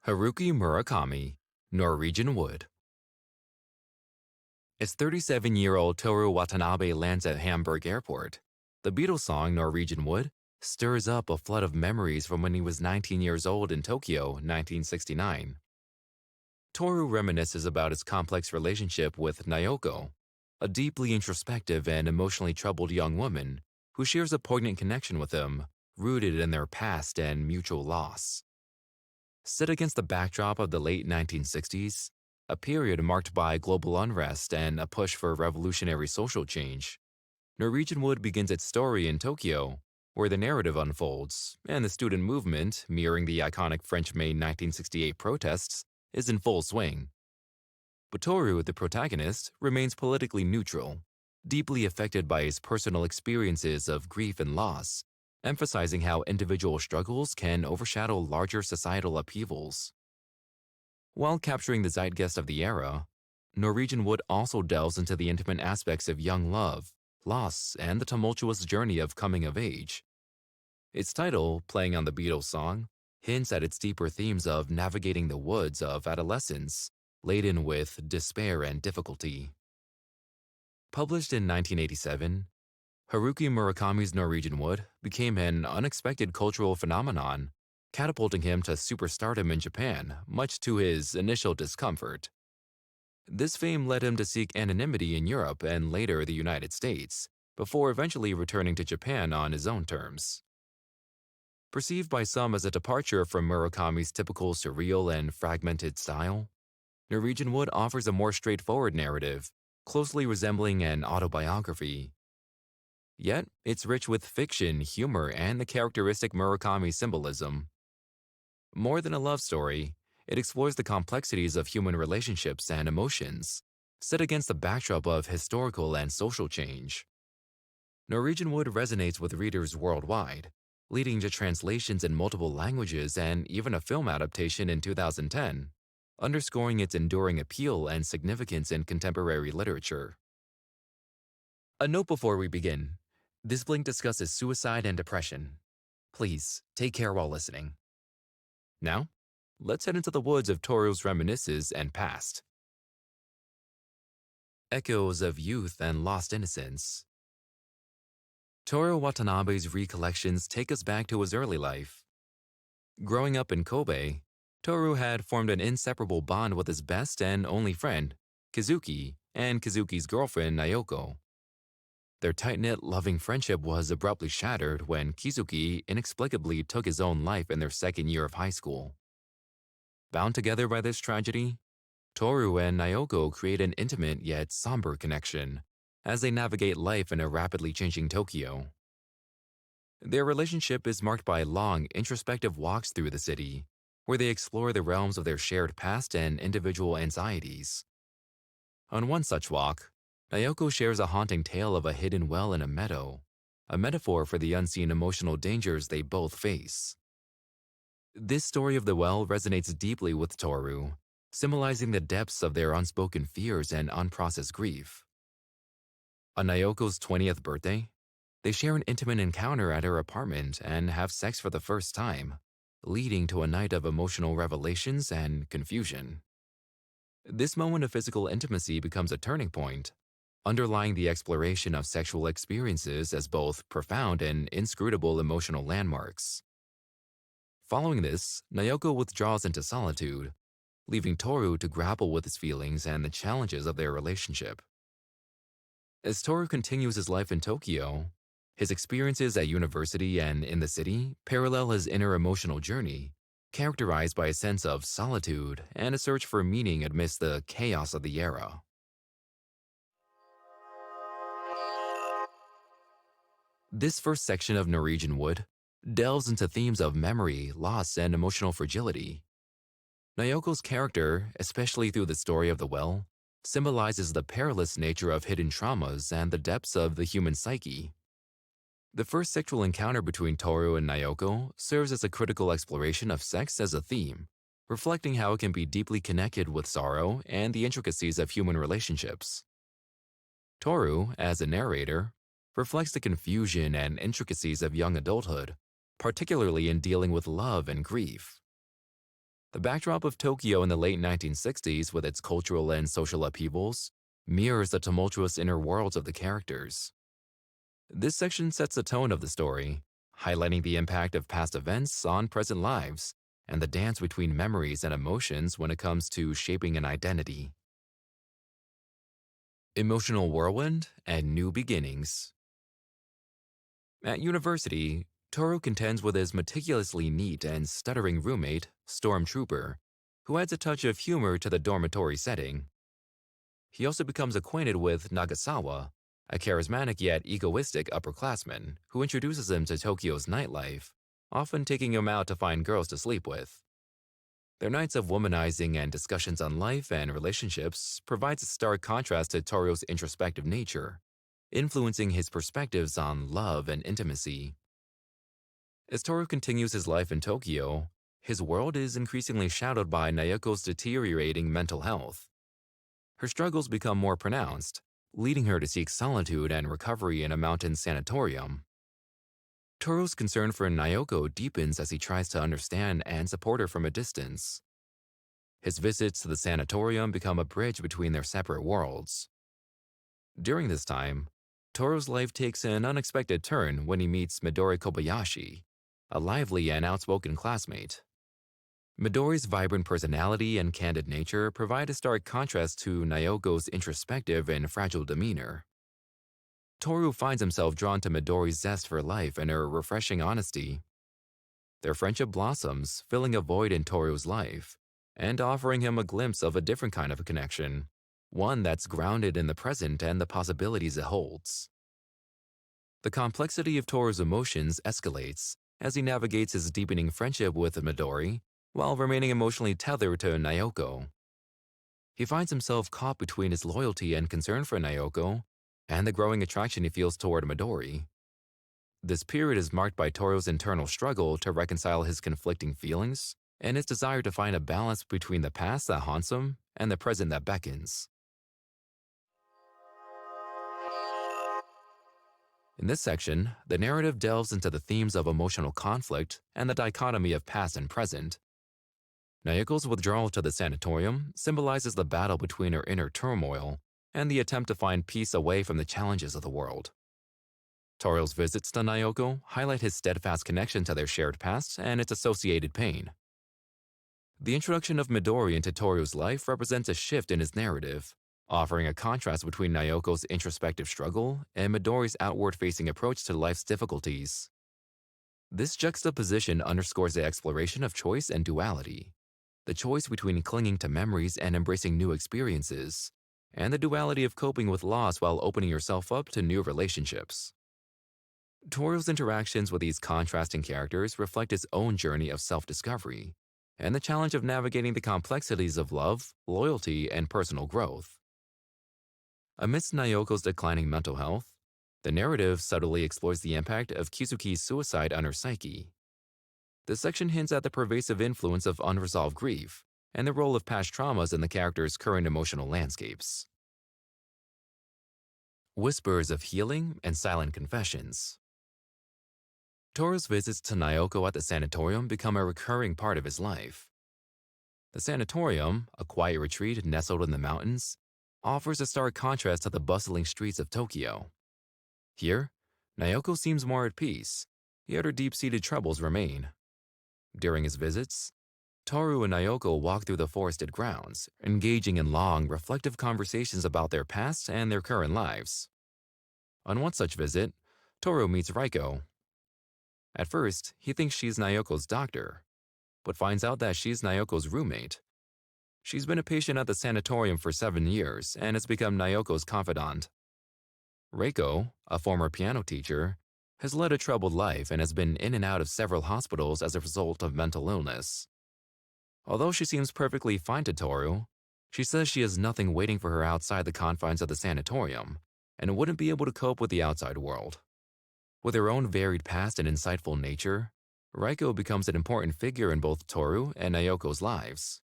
Haruki Murakami, Norwegian Wood. As 37-year-old Toru Watanabe lands at Hamburg Airport, the Beatles song Norwegian Wood stirs up a flood of memories from when he was 19 years old in Tokyo, 1969. Toru reminisces about his complex relationship with Naoko, a deeply introspective and emotionally troubled young woman who shares a poignant connection with him, rooted in their past and mutual loss. Set against the backdrop of the late 1960s, a period marked by global unrest and a push for revolutionary social change, Norwegian Wood begins its story in Tokyo, where the narrative unfolds, and the student movement, mirroring the iconic French May 1968 protests, is in full swing. But Toru, the protagonist, remains politically neutral, deeply affected by his personal experiences of grief and loss, emphasizing how individual struggles can overshadow larger societal upheavals. While capturing the zeitgeist of the era, Norwegian Wood also delves into the intimate aspects of young love, loss, and the tumultuous journey of coming of age. Its title, playing on the Beatles song, hints at its deeper themes of navigating the woods of adolescence, laden with despair and difficulty. Published in 1987, Haruki Murakami's Norwegian Wood became an unexpected cultural phenomenon, catapulting him to superstardom in Japan, much to his initial discomfort. This fame led him to seek anonymity in Europe and later the United States, before eventually returning to Japan on his own terms. Perceived by some as a departure from Murakami's typical surreal and fragmented style, Norwegian Wood offers a more straightforward narrative, closely resembling an autobiography. Yet, it's rich with fiction, humor, and the characteristic Murakami symbolism. More than a love story, it explores the complexities of human relationships and emotions, set against the backdrop of historical and social change. Norwegian Wood resonates with readers worldwide, leading to translations in multiple languages and even a film adaptation in 2010, underscoring its enduring appeal and significance in contemporary literature. A note before we begin. This blink discusses suicide and depression. Please, take care while listening. Now, let's head into the woods of Toru's reminiscences and past. Echoes of youth and lost innocence. Toru Watanabe's recollections take us back to his early life. Growing up in Kobe, Toru had formed an inseparable bond with his best and only friend, Kazuki, and Kazuki's girlfriend, Naoko. Their tight-knit, loving friendship was abruptly shattered when Kizuki inexplicably took his own life in their second year of high school. Bound together by this tragedy, Toru and Naoko create an intimate yet somber connection as they navigate life in a rapidly changing Tokyo. Their relationship is marked by long, introspective walks through the city, where they explore the realms of their shared past and individual anxieties. On one such walk, Naoko shares a haunting tale of a hidden well in a meadow, a metaphor for the unseen emotional dangers they both face. This story of the well resonates deeply with Toru, symbolizing the depths of their unspoken fears and unprocessed grief. On Naoko's 20th birthday, they share an intimate encounter at her apartment and have sex for the first time, leading to a night of emotional revelations and confusion. This moment of physical intimacy becomes a turning point, underlying the exploration of sexual experiences as both profound and inscrutable emotional landmarks. Following this, Naoko withdraws into solitude, leaving Toru to grapple with his feelings and the challenges of their relationship. As Toru continues his life in Tokyo, his experiences at university and in the city parallel his inner emotional journey, characterized by a sense of solitude and a search for meaning amidst the chaos of the era. This first section of Norwegian Wood delves into themes of memory, loss, and emotional fragility. Naoko's character, especially through the story of the well, symbolizes the perilous nature of hidden traumas and the depths of the human psyche. The first sexual encounter between Toru and Naoko serves as a critical exploration of sex as a theme, reflecting how it can be deeply connected with sorrow and the intricacies of human relationships. Toru, as a narrator, reflects the confusion and intricacies of young adulthood, particularly in dealing with love and grief. The backdrop of Tokyo in the late 1960s, with its cultural and social upheavals, mirrors the tumultuous inner worlds of the characters. This section sets the tone of the story, highlighting the impact of past events on present lives and the dance between memories and emotions when it comes to shaping an identity. Emotional whirlwind and new beginnings. At university, Toru contends with his meticulously neat and stuttering roommate, Stormtrooper, who adds a touch of humor to the dormitory setting. He also becomes acquainted with Nagasawa, a charismatic yet egoistic upperclassman who introduces him to Tokyo's nightlife, often taking him out to find girls to sleep with. Their nights of womanizing and discussions on life and relationships provides a stark contrast to Toru's introspective nature, influencing his perspectives on love and intimacy. As Toru continues his life in Tokyo, his world is increasingly shadowed by Naoko's deteriorating mental health. Her struggles become more pronounced, leading her to seek solitude and recovery in a mountain sanatorium. Toru's concern for Naoko deepens as he tries to understand and support her from a distance. His visits to the sanatorium become a bridge between their separate worlds. During this time, Toru's life takes an unexpected turn when he meets Midori Kobayashi, a lively and outspoken classmate. Midori's vibrant personality and candid nature provide a stark contrast to Naoko's introspective and fragile demeanor. Toru finds himself drawn to Midori's zest for life and her refreshing honesty. Their friendship blossoms, filling a void in Toru's life, and offering him a glimpse of a different kind of a connection, one that's grounded in the present and the possibilities it holds. The complexity of Toru's emotions escalates as he navigates his deepening friendship with Midori while remaining emotionally tethered to Naoko. He finds himself caught between his loyalty and concern for Naoko and the growing attraction he feels toward Midori. This period is marked by Toru's internal struggle to reconcile his conflicting feelings and his desire to find a balance between the past that haunts him and the present that beckons. In this section, the narrative delves into the themes of emotional conflict and the dichotomy of past and present. Naoko's withdrawal to the sanatorium symbolizes the battle between her inner turmoil and the attempt to find peace away from the challenges of the world. Toru's visits to Naoko highlight his steadfast connection to their shared past and its associated pain. The introduction of Midori into Toru's life represents a shift in his narrative, offering a contrast between Naoko's introspective struggle and Midori's outward-facing approach to life's difficulties. This juxtaposition underscores the exploration of choice and duality, the choice between clinging to memories and embracing new experiences, and the duality of coping with loss while opening yourself up to new relationships. Toru's interactions with these contrasting characters reflect his own journey of self-discovery and the challenge of navigating the complexities of love, loyalty, and personal growth. Amidst Naoko's declining mental health, the narrative subtly explores the impact of Kizuki's suicide on her psyche. This section hints at the pervasive influence of unresolved grief and the role of past traumas in the character's current emotional landscapes. Whispers of healing and silent confessions. Toru's visits to Naoko at the sanatorium become a recurring part of his life. The sanatorium, a quiet retreat nestled in the mountains, offers a stark contrast to the bustling streets of Tokyo. Here, Naoko seems more at peace, yet her deep-seated troubles remain. During his visits, Toru and Naoko walk through the forested grounds, engaging in long, reflective conversations about their past and their current lives. On one such visit, Toru meets Reiko. At first, he thinks she's Naoko's doctor, but finds out that she's Naoko's roommate. She's been a patient at the sanatorium for 7 years and has become Naoko's confidant. Reiko, a former piano teacher, has led a troubled life and has been in and out of several hospitals as a result of mental illness. Although she seems perfectly fine to Toru, she says she has nothing waiting for her outside the confines of the sanatorium and wouldn't be able to cope with the outside world. With her own varied past and insightful nature, Reiko becomes an important figure in both Toru and Naoko's lives.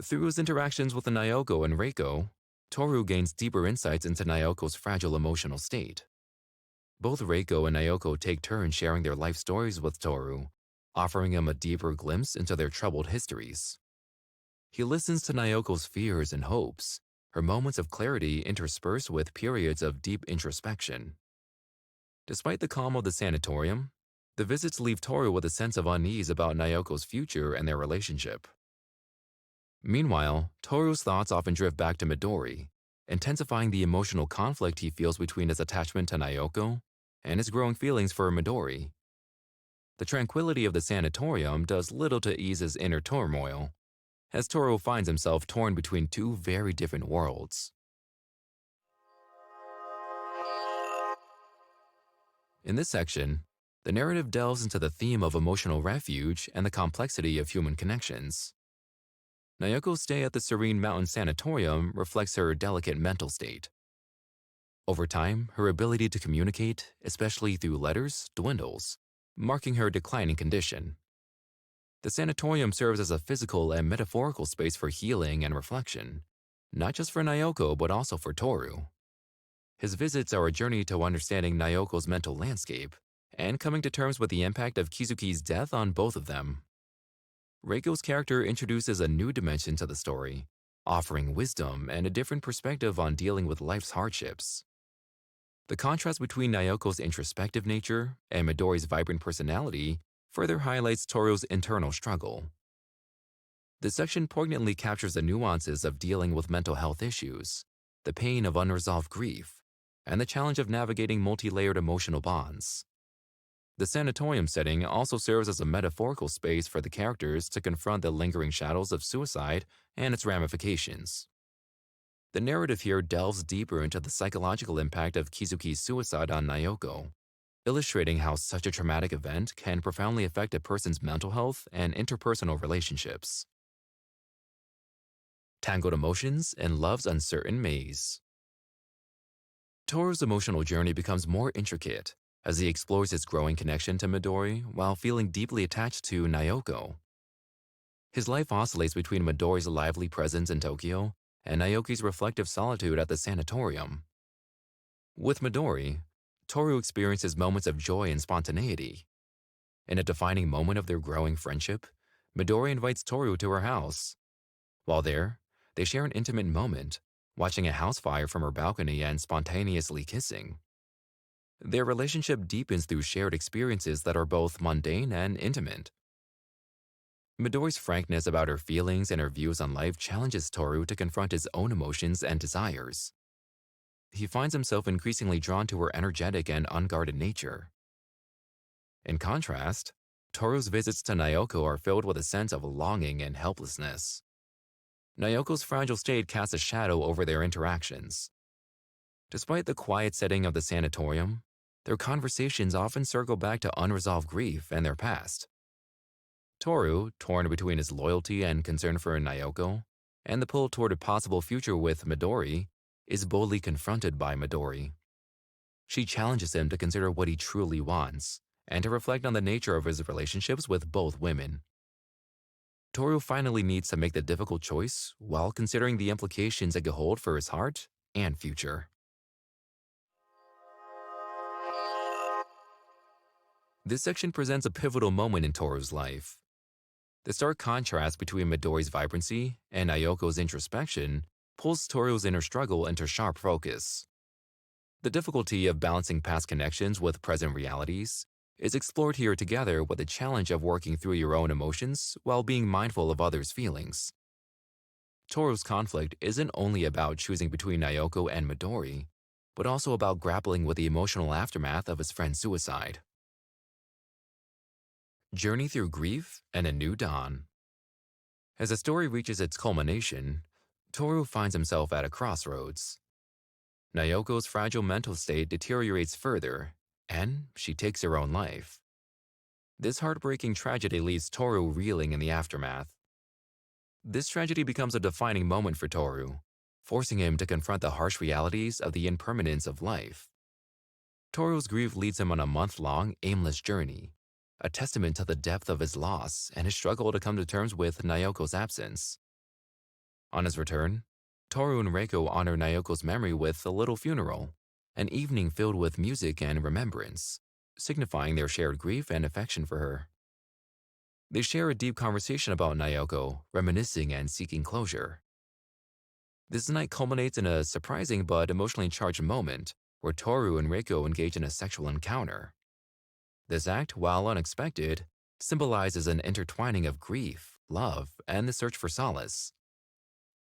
Through his interactions with Naoko and Reiko, Toru gains deeper insights into Naoko's fragile emotional state. Both Reiko and Naoko take turns sharing their life stories with Toru, offering him a deeper glimpse into their troubled histories. He listens to Naoko's fears and hopes, her moments of clarity interspersed with periods of deep introspection. Despite the calm of the sanatorium, the visits leave Toru with a sense of unease about Naoko's future and their relationship. Meanwhile, Toru's thoughts often drift back to Midori, intensifying the emotional conflict he feels between his attachment to Naoko and his growing feelings for Midori. The tranquility of the sanatorium does little to ease his inner turmoil, as Toru finds himself torn between two very different worlds. In this section, the narrative delves into the theme of emotional refuge and the complexity of human connections. Naoko's stay at the serene mountain sanatorium reflects her delicate mental state. Over time, her ability to communicate, especially through letters, dwindles, marking her declining condition. The sanatorium serves as a physical and metaphorical space for healing and reflection, not just for Naoko but also for Toru. His visits are a journey to understanding Naoko's mental landscape and coming to terms with the impact of Kizuki's death on both of them. Reiko's character introduces a new dimension to the story, offering wisdom and a different perspective on dealing with life's hardships. The contrast between Naoko's introspective nature and Midori's vibrant personality further highlights Toru's internal struggle. This section poignantly captures the nuances of dealing with mental health issues, the pain of unresolved grief, and the challenge of navigating multi-layered emotional bonds. The sanatorium setting also serves as a metaphorical space for the characters to confront the lingering shadows of suicide and its ramifications. The narrative here delves deeper into the psychological impact of Kizuki's suicide on Naoko, illustrating how such a traumatic event can profoundly affect a person's mental health and interpersonal relationships. Tangled emotions and love's uncertain maze. Toru's emotional journey becomes more intricate as he explores his growing connection to Midori while feeling deeply attached to Naoko. His life oscillates between Midori's lively presence in Tokyo and Naoki's reflective solitude at the sanatorium. With Midori, Toru experiences moments of joy and spontaneity. In a defining moment of their growing friendship, Midori invites Toru to her house. While there, they share an intimate moment, watching a house fire from her balcony and spontaneously kissing. Their relationship deepens through shared experiences that are both mundane and intimate. Midori's frankness about her feelings and her views on life challenges Toru to confront his own emotions and desires. He finds himself increasingly drawn to her energetic and unguarded nature. In contrast, Toru's visits to Naoko are filled with a sense of longing and helplessness. Naoko's fragile state casts a shadow over their interactions. Despite the quiet setting of the sanatorium, their conversations often circle back to unresolved grief and their past. Toru, torn between his loyalty and concern for Naoko, and the pull toward a possible future with Midori, is boldly confronted by Midori. She challenges him to consider what he truly wants, and to reflect on the nature of his relationships with both women. Toru finally needs to make the difficult choice while considering the implications it could hold for his heart and future. This section presents a pivotal moment in Toru's life. The stark contrast between Midori's vibrancy and Naoko's introspection pulls Toru's inner struggle into sharp focus. The difficulty of balancing past connections with present realities is explored here together with the challenge of working through your own emotions while being mindful of others' feelings. Toru's conflict isn't only about choosing between Naoko and Midori, but also about grappling with the emotional aftermath of his friend's suicide. Journey through grief and a new dawn. As the story reaches its culmination, Toru finds himself at a crossroads. Naoko's fragile mental state deteriorates further, and she takes her own life. This heartbreaking tragedy leaves Toru reeling in the aftermath. This tragedy becomes a defining moment for Toru, forcing him to confront the harsh realities of the impermanence of life. Toru's grief leads him on a month-long, aimless journey, a testament to the depth of his loss and his struggle to come to terms with Naoko's absence. On his return, Toru and Reiko honor Naoko's memory with a little funeral, an evening filled with music and remembrance, signifying their shared grief and affection for her. They share a deep conversation about Naoko, reminiscing and seeking closure. This night culminates in a surprising but emotionally charged moment where Toru and Reiko engage in a sexual encounter. This act, while unexpected, symbolizes an intertwining of grief, love, and the search for solace.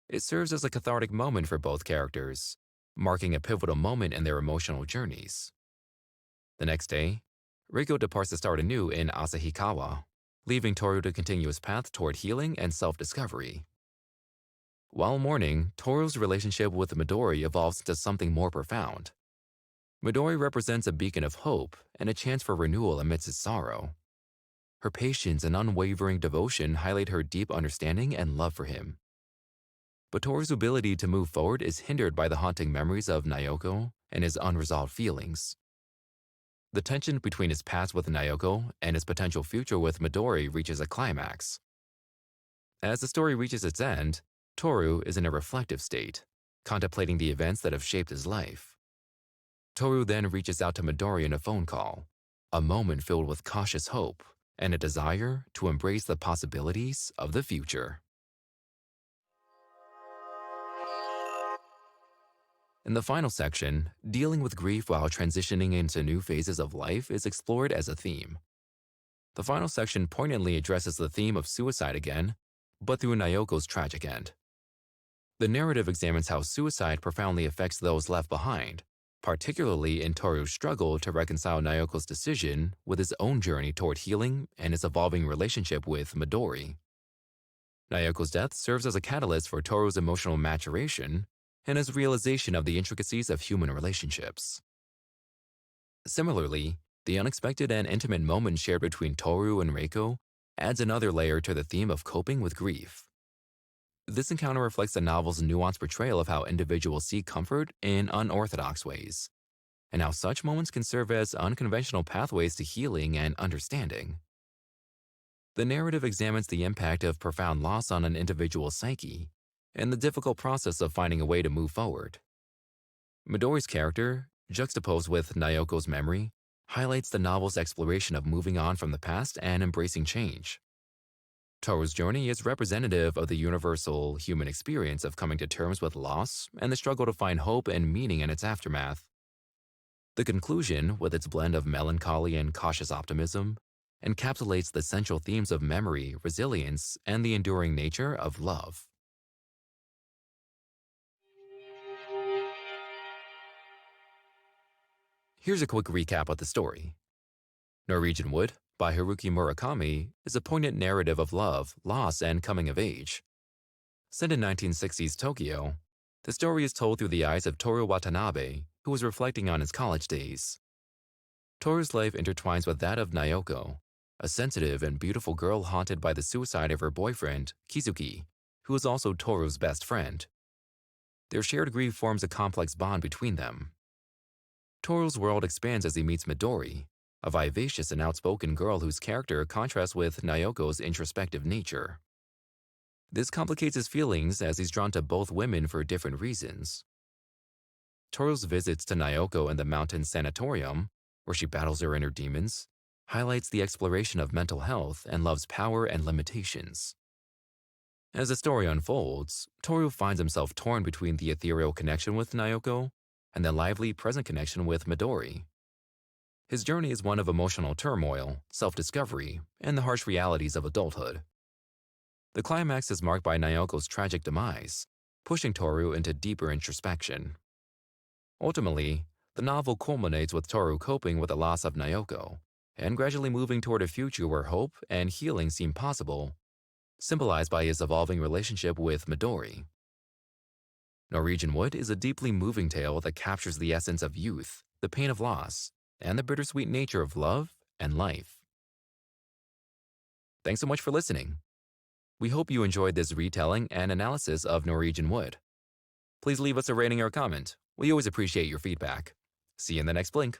It serves as a cathartic moment for both characters, marking a pivotal moment in their emotional journeys. The next day, Reiko departs to start anew in Asahikawa, leaving Toru to continue his path toward healing and self-discovery. While mourning, Toru's relationship with Midori evolves into something more profound. Midori represents a beacon of hope and a chance for renewal amidst his sorrow. Her patience and unwavering devotion highlight her deep understanding and love for him. But Toru's ability to move forward is hindered by the haunting memories of Naoko and his unresolved feelings. The tension between his past with Naoko and his potential future with Midori reaches a climax. As the story reaches its end, Toru is in a reflective state, contemplating the events that have shaped his life. Toru then reaches out to Midori in a phone call, a moment filled with cautious hope and a desire to embrace the possibilities of the future. In the final section, dealing with grief while transitioning into new phases of life is explored as a theme. The final section poignantly addresses the theme of suicide again, but through Naoko's tragic end. The narrative examines how suicide profoundly affects those left behind, particularly in Toru's struggle to reconcile Naoko's decision with his own journey toward healing and his evolving relationship with Midori. Naoko's death serves as a catalyst for Toru's emotional maturation and his realization of the intricacies of human relationships. Similarly, the unexpected and intimate moment shared between Toru and Reiko adds another layer to the theme of coping with grief. This encounter reflects the novel's nuanced portrayal of how individuals seek comfort in unorthodox ways, and how such moments can serve as unconventional pathways to healing and understanding. The narrative examines the impact of profound loss on an individual's psyche and the difficult process of finding a way to move forward. Midori's character, juxtaposed with Naoko's memory, highlights the novel's exploration of moving on from the past and embracing change. Toru's journey is representative of the universal human experience of coming to terms with loss and the struggle to find hope and meaning in its aftermath. The conclusion, with its blend of melancholy and cautious optimism, encapsulates the central themes of memory, resilience, and the enduring nature of love. Here's a quick recap of the story. Norwegian Wood, by Haruki Murakami, is a poignant narrative of love, loss, and coming of age. Set in 1960s Tokyo, the story is told through the eyes of Toru Watanabe, who was reflecting on his college days. Toru's life intertwines with that of Naoko, a sensitive and beautiful girl haunted by the suicide of her boyfriend, Kizuki, who is also Toru's best friend. Their shared grief forms a complex bond between them. Toru's world expands as he meets Midori, a vivacious and outspoken girl whose character contrasts with Naoko's introspective nature. This complicates his feelings as he's drawn to both women for different reasons. Toru's visits to Naoko in the mountain sanatorium, where she battles her inner demons, highlights the exploration of mental health and love's power and limitations. As the story unfolds, Toru finds himself torn between the ethereal connection with Naoko and the lively present connection with Midori. His journey is one of emotional turmoil, self-discovery, and the harsh realities of adulthood. The climax is marked by Naoko's tragic demise, pushing Toru into deeper introspection. Ultimately, the novel culminates with Toru coping with the loss of Naoko and gradually moving toward a future where hope and healing seem possible, symbolized by his evolving relationship with Midori. Norwegian Wood is a deeply moving tale that captures the essence of youth, the pain of loss, and the bittersweet nature of love and life. Thanks so much for listening. We hope you enjoyed this retelling and analysis of Norwegian Wood. Please leave us a rating or comment. We always appreciate your feedback. See you in the next blink.